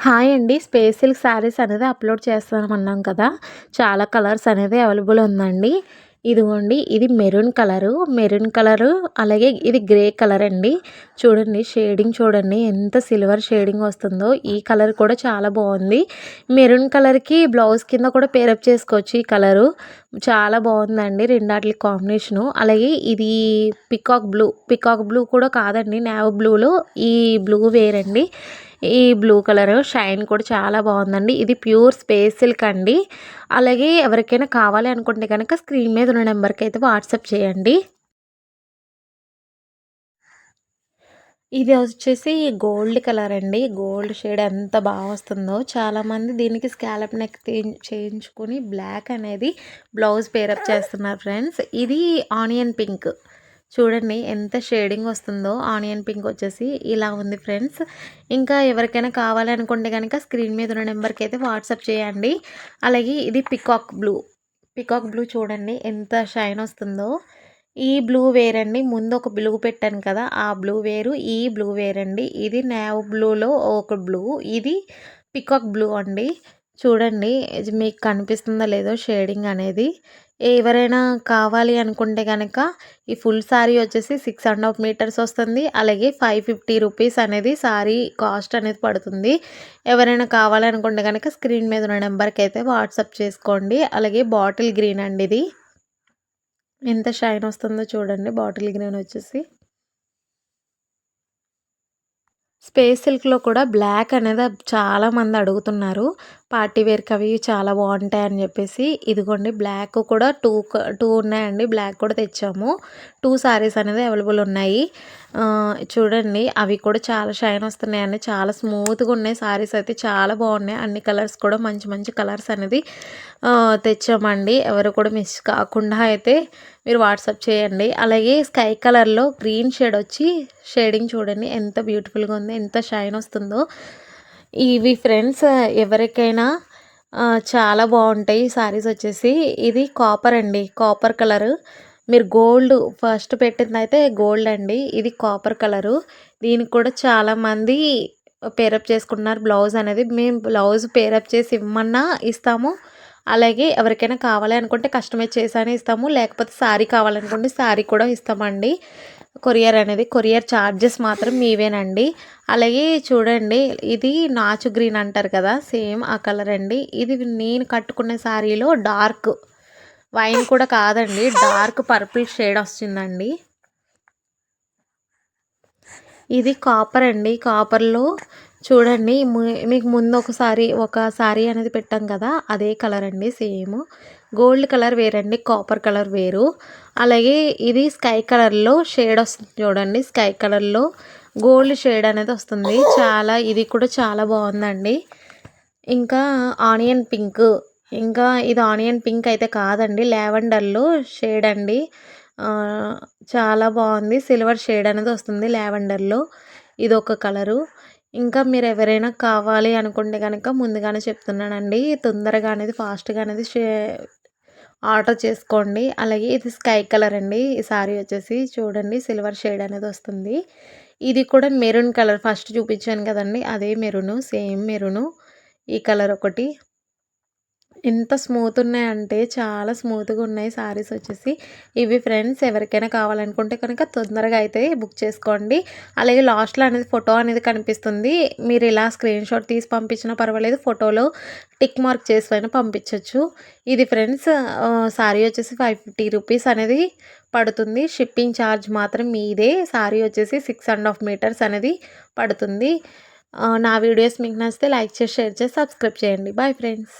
Hi అండి. Space silk saris అనేది upload చేస్తామన్నాం కదా! చాలా కలర్స్ అనేది అవైలబుల్ ఉందండి. ఇదిగోండి ఇది మెరూన్ కలరు అలాగే ఇది గ్రే కలర్ అండి. చూడండి షేడింగ్ చూడండి ఎంత సిల్వర్ షేడింగ్ వస్తుందో. ఈ కలర్ కూడా చాలా బాగుంది. మెరూన్ కలర్‌కి బ్లౌజ్ కింద కూడా పేరప్ చేసుకోవచ్చు ఈ కలరు. చాలా బాగుందండి రెండాట్లకి కాంబినేషను. అలాగే ఇది పికాక్ బ్లూ కూడా కాదండి. నేవీ బ్లూలో ఈ బ్లూ వేరండి. ఈ బ్లూ కలర్ షైన్ కూడా చాలా బాగుందండి. ఇది ప్యూర్ స్పేస్ సిల్క్ అండి. అలాగే ఎవరికైనా కావాలి అనుకుంటే కనుక స్క్రీన్ మీద ఉన్న నెంబర్కి అయితే వాట్సాప్ చేయండి. ఇది వచ్చేసి గోల్డ్ కలర్ అండి. గోల్డ్ షేడ్ ఎంత బాగా వస్తుందో. చాలామంది దీనికి స్కాలప్ నెక్ చేయించుకొని బ్లాక్ అనేది బ్లౌజ్ పేరప్ చేస్తున్నారు ఫ్రెండ్స్. ఇది ఆనియన్ పింక్ చూడండి ఎంత షేడింగ్ వస్తుందో. ఆనియన్ పింక్ వచ్చేసి ఇలా ఉంది ఫ్రెండ్స్. ఇంకా ఎవరికైనా కావాలి అనుకుంటే కనుక స్క్రీన్ మీద ఉన్న నెంబర్కి అయితే వాట్సాప్ చేయండి. అలాగే ఇది పికాక్ బ్లూ చూడండి ఎంత షైన్ వస్తుందో. ఈ బ్లూ వేరండి. ముందు ఒక బ్లూ పెట్టాను కదా! ఆ బ్లూ వేరు. ఈ బ్లూ వేరండి. ఇది నేవీ బ్లూలో ఒక బ్లూ. ఇది పికాక్ బ్లూ అండి. చూడండి ఇది మీకు కనిపిస్తుందో లేదో షేడింగ్ అనేది. ఎవరైనా కావాలి అనుకుంటే గనక ఈ ఫుల్ సారీ వచ్చేసి 6½ మీటర్స్ వస్తుంది. అలాగే 550 రూపీస్ అనేది సారీ కాస్ట్ అనేది పడుతుంది. ఎవరైనా కావాలనుకుంటే గనక స్క్రీన్ మీద ఉన్న నెంబర్కి అయితే వాట్సాప్ చేసుకోండి. అలాగే బాటిల్ గ్రీన్ అండి ఇది. ఎంత షైన్ వస్తుందో చూడండి బాటిల్ గ్రీన్ వచ్చేసి. స్పేస్ సిల్క్‌లో కూడా బ్లాక్ అనేది చాలామంది అడుగుతున్నారు. పార్టీ వేర్‌కి అవి చాలా బాగుంటాయని చెప్పేసి. ఇదిగోండి బ్లాక్ కూడా 2 ఉన్నాయండి. బ్లాక్ కూడా తెచ్చాము. 2 సారీస్ అనేది అవైలబుల్ ఉన్నాయి. చూడండి అవి కూడా చాలా షైన్ వస్తున్నాయండి. చాలా స్మూత్‌గా ఉన్నాయి సారీస్ అయితే చాలా బాగున్నాయి. అన్ని కలర్స్ కూడా మంచి మంచి కలర్స్ అనేది తెచ్చామండి. ఎవరు కూడా మిస్ కాకుండా అయితే మీరు వాట్సాప్ చేయండి. అలాగే స్కై కలర్‌లో గ్రీన్ షేడ్ వచ్చి షేడింగ్ చూడండి ఎంత బ్యూటిఫుల్‌గా ఉందో. ఎంత షైన్ వస్తుందో. ఇవి ఫ్రెండ్స్ ఎవరికైనా చాలా బాగుంటాయి ఈ సారీస్ వచ్చేసి. ఇది కాపర్ అండి. Copper colour. మీరు గోల్డ్ ఫస్ట్ పెట్టిందయితే గోల్డ్ అండి. ఇది కాపర్ కలరు. దీనికి కూడా చాలామంది పేరప్ చేసుకుంటున్నారు బ్లౌజ్ అనేది. మేము బ్లౌజ్ పేరప్ చేసి ఇవ్వమన్నా ఇస్తాము. అలాగే ఎవరికైనా కావాలి అనుకుంటే కస్టమైజ్ చేసైనా ఇస్తాము. లేకపోతే శారీ కావాలనుకుంటే శారీ కూడా ఇస్తామండి. కొరియర్ ఛార్జెస్ మాత్రం మీవేనండి. అలాగే చూడండి ఇది నాచు గ్రీన్ అంటారు కదా! సేమ్ ఆ కలర్ అండి. ఇది నేను కట్టుకున్న శారీలో డార్క్ వైన్ కూడా కాదండి. డార్క్ పర్పుల్ షేడ్ వస్తుందండి. ఇది కాపర్ అండి. కాపర్‌లో చూడండి మీకు ముందు ఒక సారీ అనేది పెట్టాం కదా! అదే కలర్ అండి సేమ్. గోల్డ్ కలర్ వేరండి. కాపర్ కలర్ వేరు. అలాగే ఇది స్కై కలర్‌లో షేడ్ వస్తుంది చూడండి. స్కై కలర్‌లో గోల్డ్ షేడ్ అనేది వస్తుంది. ఇది కూడా చాలా బాగుందండి. ఇంకా ఆనియన్ పింక్. ఇంకా ఇది ఆనియన్ పింక్ అయితే కాదండి. లావెండర్‌లో షేడ్ అండి. ఆహ్, చాలా బాగుంది. సిల్వర్ షేడ్ అనేది వస్తుంది లావెండర్‌లో. ఇదొక కలరు. ఇంకా మీరెవరైనా కావాలి అనుకుంటే గనక ముందుగానే చెప్తున్నానండి. తొందరగా అనేది ఫాస్ట్‌గా అనేది ఆర్డర్ చేసుకోండి. అలాగే ఇది స్కై కలర్ అండి. ఈ సారీ వచ్చేసి చూడండి సిల్వర్ షేడ్ అనేది వస్తుంది. ఇది కూడా మెరూన్ కలర్ ఫస్ట్ చూపించాను కదండీ! అదే మెరూను. Same maroon. ఈ కలర్ ఒకటి. ఎంత స్మూత్ ఉన్నాయంటే చాలా స్మూత్‌గా ఉన్నాయి సారీస్ వచ్చేసి. ఇవి ఫ్రెండ్స్ ఎవరికైనా కావాలనుకుంటే కనుక తొందరగా అయితే బుక్ చేసుకోండి. అలాగే లాస్ట్‌లో అనేది ఫోటో అనేది కనిపిస్తుంది. మీరు ఇలా స్క్రీన్‌షాట్ తీసి పంపించినా పర్వాలేదు. ఫోటోలో టిక్ మార్క్ చేసైనా పంపించొచ్చు. ఇది ఫ్రెండ్స్ సారీ వచ్చేసి 550 రూపీస్ అనేది పడుతుంది. షిప్పింగ్ ఛార్జ్ మాత్రం మీదే. సారీ వచ్చేసి 6½ మీటర్స్ అనేది పడుతుంది. నా వీడియోస్ మీకు నచ్చితే లైక్ చేసి, షేర్ చేసి, సబ్స్క్రైబ్ చేయండి. Bye friends.